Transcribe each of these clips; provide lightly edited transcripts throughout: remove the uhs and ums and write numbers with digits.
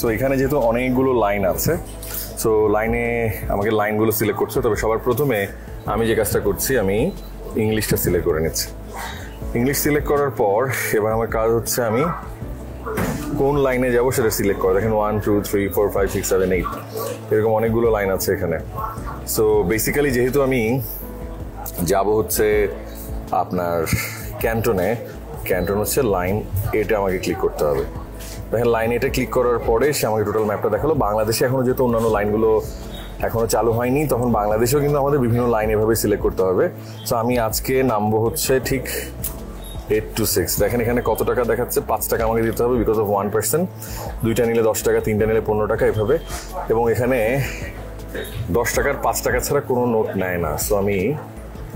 So এখানে যেহেতু অনেকগুলো লাইন আছে, সো লাইনে আমাকে লাইনগুলো সিলেক্ট করছে। তবে সবার প্রথমে আমি যে কাজটা করছি, আমি ইংলিশটা সিলেক্ট করে নিচ্ছি। ইংলিশ সিলেক্ট করার পর এবার আমার কাজ হচ্ছে আমি কোন লাইনে যাব সেটা সিলেক্ট করা। দেখেন 1 2 3 4 5 6 7 8 এরকম অনেকগুলো লাইন আছে এখানে। সো বেসিক্যালি যেহেতু আমি যাব হচ্ছে আপনার ক্যান্টনে, ক্যান্টন হচ্ছে লাইন এটা আমাকে ক্লিক করতে হবে। দেখেন লাইন এটা ক্লিক করার পরে সে আমাকে টোটাল ম্যাপটা দেখালো। বাংলাদেশে এখনও যেহেতু অন্যান্য লাইনগুলো এখনও চালু হয়নি, তখন বাংলাদেশেও কিন্তু আমাদের বিভিন্ন লাইন এভাবে সিলেক্ট করতে হবে। সো আমি আজকে নামবো হচ্ছে ঠিক 8 to 6। দেখেন এখানে কত টাকা দেখাচ্ছে, 5 টাকা আমাকে দিতে হবে বিকজ অফ 1%। 2টা নিলে 10 টাকা, 3টা নিলে 15 টাকা এভাবে। এবং এখানে 10 টাকার 5 টাকা ছাড়া কোনো নোট নেয় না। সো আমি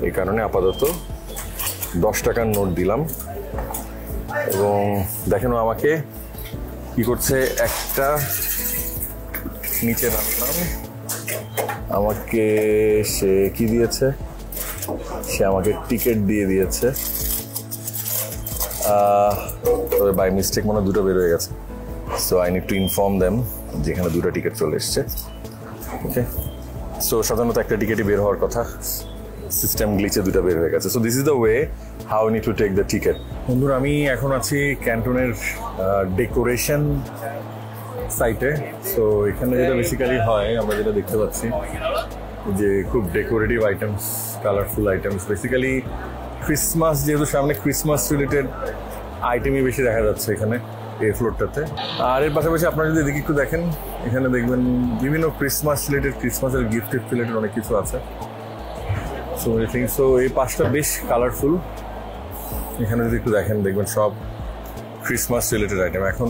এই কারণে আপাতত 10 টাকার নোট দিলাম। এবং দেখেন আমাকে কি করছে, একটা নিচে নামলাম, আমাকে সে কি দিয়েছে, সে আমাকে টিকিট দিয়ে দিয়েছে। তবে বাই মিস্টেক মনে 2টা বের হয়ে গেছে। So I need to inform them যেখানে 2টা টিকিট চলে এসছে। ওকে, সো সাধারণত একটা টিকিটই বের হওয়ার কথা, সিস্টেম গ্লিচে 2টা বের হয়ে গেছে। So this is the way how need to take the ticket. বন্ধুরা আমি এখন আছি ক্যান্টনের ডেকোরেশন সাইটে। সো এখানে যেটা বেসিক্যালি হয়, আমরা যেটা দেখতে পাচ্ছি যে খুব decorative items, colourful items, basically Christmas যেহেতু সামনে, ক্রিসমাস রিলেটেড আইটেমই বেশি দেখা যাচ্ছে এখানে এই ফ্লোরটাতে। আর এর পাশাপাশি আপনারা যদি এদিকে একটু দেখেন, এখানে দেখবেন বিভিন্ন ক্রিসমাস রিলেটেড, ক্রিসমাসের গিফট রিলেটেড অনেক কিছু আছে। সো আই থিঙ্ক সো এই পাশটা বেশ কালারফুল। এখানে যদি একটু দেখেন, দেখবেন সব ক্রিসমাস রিলেটেড আইটেম। এখন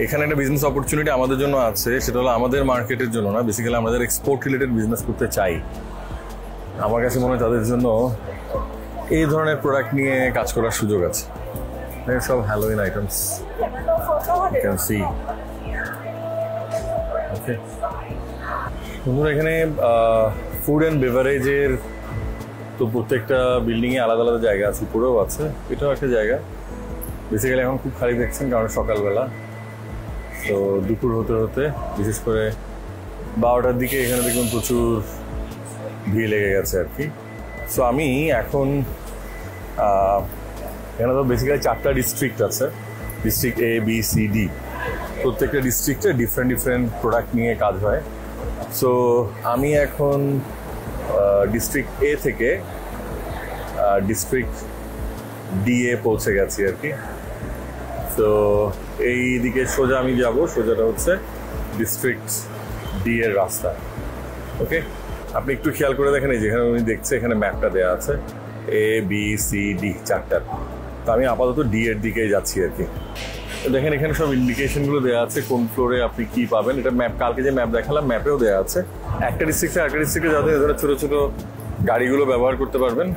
এখানে একটা বিজনেস অপরচুনিটি আমাদের জন্য আছে, সেটা হলো আমাদের মার্কেটের জন্য না, বেসিক্যালি আমাদের এক্সপোর্ট রিলেটেড বিজনেস করতে চাই। আমার কাছে মনে হয় তাদের জন্য এই ধরনের প্রোডাক্ট নিয়ে কাজ করার সুযোগ আছে। সব Halloween items you can see. Okay বন্ধুরা, এখানে ফুড অ্যান্ড বেভারেজের তো প্রত্যেকটা বিল্ডিংয়ে আলাদা আলাদা জায়গা আছে, উপরেও আছে, এটাও একটা জায়গা। বেসিক্যালি এখন খুব খালি দেখছেন কারণ সকালবেলা। তো দুপুর হতে হতে বিশেষ করে 12টার দিকে এখানে দেখুন প্রচুর ভিড় লেগে গেছে আর কি। সো আমি এখন এখানে তো বেসিক্যালি 4টা ডিস্ট্রিক্ট আছে, district A B C D। প্রত্যেকটা ডিস্ট্রিক্টে ডিফারেন্ট প্রোডাক্ট নিয়ে কাজ হয়। সো আমি এখন ডিস্ট্রিক্ট A থেকে ডিস্ট্রিক্ট D এ পৌঁছে গেছি আর কি। তো এই দিকে সোজা আমি যাব, সোজাটা হচ্ছে ডিস্ট্রিক্ট D এর রাস্তা। ওকে, আপনি একটু খেয়াল করে দেখেন, এই যেখানে উনি দেখছে এখানে ম্যাপটা দেওয়া আছে A B C D 4টা। তো আমি আপাতত D এর দিকেই যাচ্ছি আর কি। দেখেন এখানে সব ইন্ডিকেশনগুলো দেওয়া আছে কোন ফ্লোরে আপনি কি পাবেন। এটা ম্যাপ, কালকে যে ম্যাপ দেখালাম ম্যাপেও দেওয়া আছে। একটা ডিস্ট্রিক্টে আরেকটা ডিস্ট্রিক্টে যাতে এ ধরনের ছোটো ছোটো গাড়িগুলো ব্যবহার করতে পারবেন।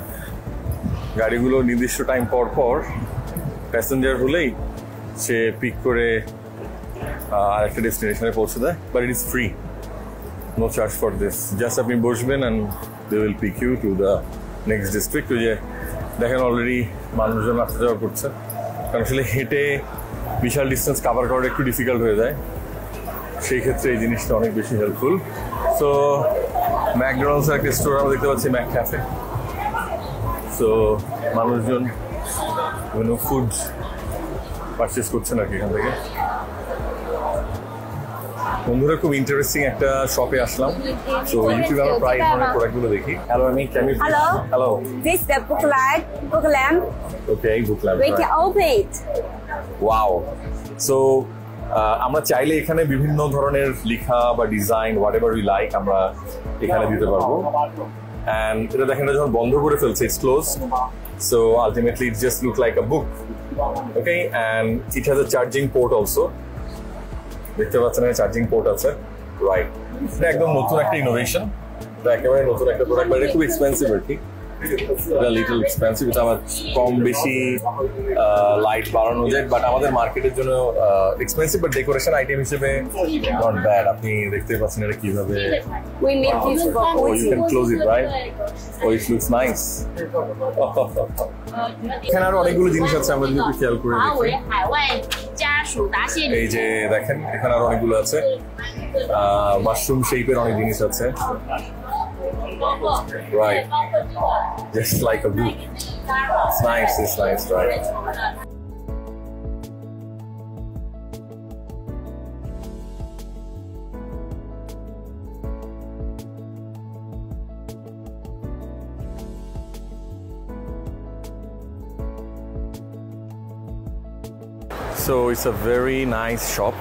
গাড়িগুলো নির্দিষ্ট টাইম পর পর প্যাসেঞ্জার হলেই সে পিক করে আরেকটা ডেস্টিনেশনে পৌঁছে দেয়। But it is free, no charge for this. Just আপনি বসবেন and they will pick you to the next district. ওই যে দেখেন অলরেডি মানুষজন আসা যাওয়া করছে, কারণ আসলে হেঁটে বিশাল ডিস্টেন্স কাভার করাটা একটু ডিফিকাল্ট হয়ে যায়। সেই ক্ষেত্রে এই জিনিসটা অনেক বেশি হেল্পফুল। সো ম্যাকডোনাল্ডসের একটা স্টোর আমরা দেখতে পাচ্ছি, ম্যাক ক্যাফে। সো মানুষজন বিভিন্ন ফুড পারচেস করছেন আর কি এখান থেকে। বন্ধুরা খুব ইন্টারেস্টিং একটা শপে আসলাম। সো ইউটিউবে আমরা প্রায় এই ধরনের প্রোডাক্টগুলো দেখি। হ্যালো আমি hello This is the book lamp. Okay, book lamp. We can open it. Wow. So আমরা চাইলে এখানে বিভিন্ন ধরনের লেখা বা design what ever we like আমরা এখানে দিতে পারবো। অ্যান্ড এটা দেখেন যখন বন্ধ করে ফেলছে, it's close. So ultimately it just look like a book. Okay, and it has a charging port also. দেখতে পাচ্ছেন এখানে চার্জিং পোর্ট আছে, রাইট। এটা একদম নতুন একটা ইনোভেশন, এটা একেবারে নতুন একটা প্রোডাক্ট, বাট এটা খুব এক্সপেন্সিভ আর কি। এটা লিটল এক্সপেন্সিভ, এটা আমার কম বেশি লাইট বাড়ানো যায়, বাট আমাদের মার্কেটের জন্য এক্সপেন্সিভ, বাট ডেকোরেশন আইটেম হিসেবে নট ব্যাড। আপনি দেখতে পাচ্ছেন এটা কিভাবে। We make this for Oh, you can close it, right? Oh, it looks nice. এখানে আরো অনেকগুলো জিনিস আছে, আমরা যদি একটু খেয়াল করে দেখি। এই যে দেখেন এখানে আরো অনেকগুলো আছে, মাশরুম শেপের অনেক জিনিস আছে, right, just like a book. It's nice, right? So it's a very nice shop.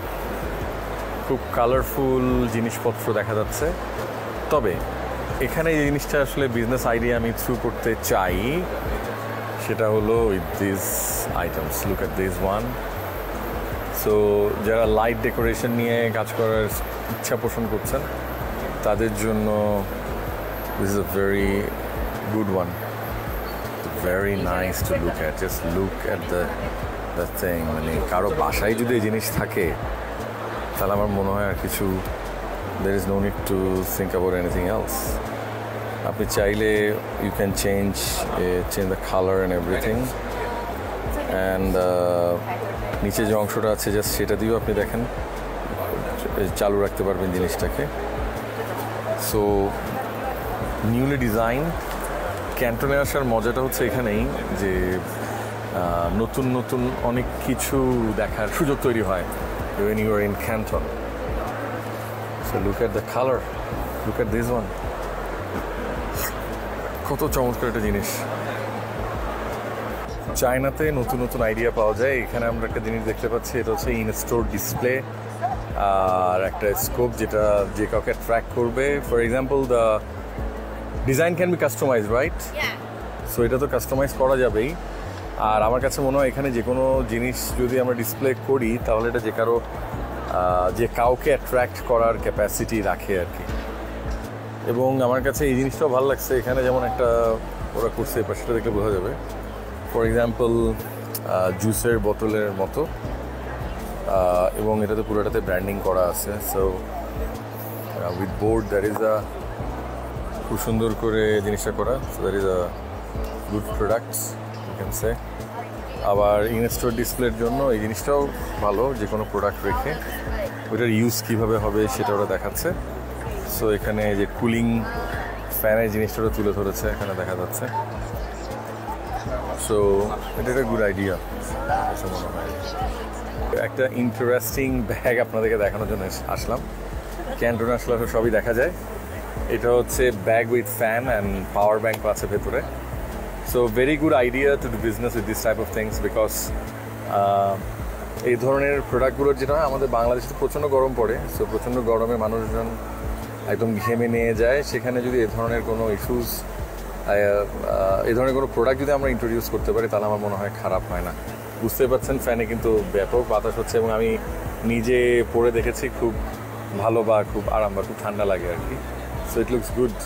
খুব কালারফুল জিনিসপত্র দেখা যাচ্ছে। তবে এখানে যে জিনিসটা আসলে বিজনেস আইডিয়া আমি থ্রু করতে চাই সেটা হলো with this items. Look at this one. So যারা লাইট ডেকোরেশন নিয়ে কাজ করার ইচ্ছা পোষণ করছেন তাদের জন্য this is a very good one, very nice to look at. Just look at the thing. মানে কারো বাসায় যদি এই জিনিস থাকে তাহলে আমার মনে হয় আর কিছু there is no need to think about anything else. আপনি চাইলে you can change the color and everything, and নিচে যে অংশটা আছে জাস্ট সেটা দিয়েও আপনি দেখেন চালু রাখতে পারবেন জিনিসটাকে। So newly design. ক্যান্টনে আসার মজাটা হচ্ছে এখানেই যে নতুন নতুন অনেক কিছু দেখার সুযোগ তৈরি হয় when you are in Canton. So look at the color, look at this one. কত চমৎকার একটা জিনিস। চায়নাতে নতুন নতুন আইডিয়া পাওয়া যায়। এখানে আমরা একটা জিনিস দেখতে পাচ্ছি, এটা হচ্ছে ইন স্টোর ডিসপ্লে আর একটা স্কোপ যেটা যে কাউকে অ্যাট্রাক্ট করবে। For example the design can be customise, right? So এটা তো কাস্টমাইজ করা যাবেই। আর আমার কাছে মনে হয় এখানে যে কোনো জিনিস যদি আমরা ডিসপ্লে করি তাহলে এটা যে কাউকে অ্যাট্রাক্ট করার ক্যাপাসিটি রাখে আর কি। এবং আমার কাছে এই জিনিসটাও ভালো লাগছে, এখানে যেমন একটা ওরা করছে, পাশেটা দেখলে বোঝা যাবে। ফর এক্সাম্পল জুসের বোতলের মতো, এবং এটাতে পুরোটাতে ব্র্যান্ডিং করা আছে। So with board that is খুব সুন্দর করে জিনিসটা করা। So that is good products you can say. আবার ইন স্টোর ডিসপ্লের জন্য এই জিনিসটাও ভালো, যে কোনো প্রোডাক্ট রেখে ওইটার ইউজ কীভাবে হবে সেটা ওরা দেখাচ্ছে। সো এখানে যে কুলিং ফ্যানের জিনিসটাও তুলে ধরেছে এখানে দেখা যাচ্ছে। সো এটা একটা গুড আইডিয়া মনে হয়। একটা ইন্টারেস্টিং ব্যাগ আপনাদেরকে দেখানোর জন্য আসলাম। ক্যান্টনে আসলে সবই দেখা যায়। এটা হচ্ছে bag with fan and power bank আছে ভেতরে। So very good idea to do business with this type of things because এই ধরনের প্রোডাক্টগুলোর যেটা হয়, আমাদের বাংলাদেশে প্রচণ্ড গরম পড়ে। সো প্রচণ্ড গরমে মানুষজন একদম ঘেমে নিয়ে যায়। সেখানে যদি এই ধরনের কোনো ইস্যুস, এই ধরনের কোনো প্রোডাক্ট যদি আমরা ইন্ট্রোডিউস করতে পারি তাহলে আমার মনে হয় খারাপ হয় না। বুঝতে পারছেন ফ্যানে কিন্তু ব্যাপক বাতাস হচ্ছে এবং আমি নিজে পরে দেখেছি খুব ভালো বা খুব আরাম বা খুব ঠান্ডা লাগে আর কি। So it looks good.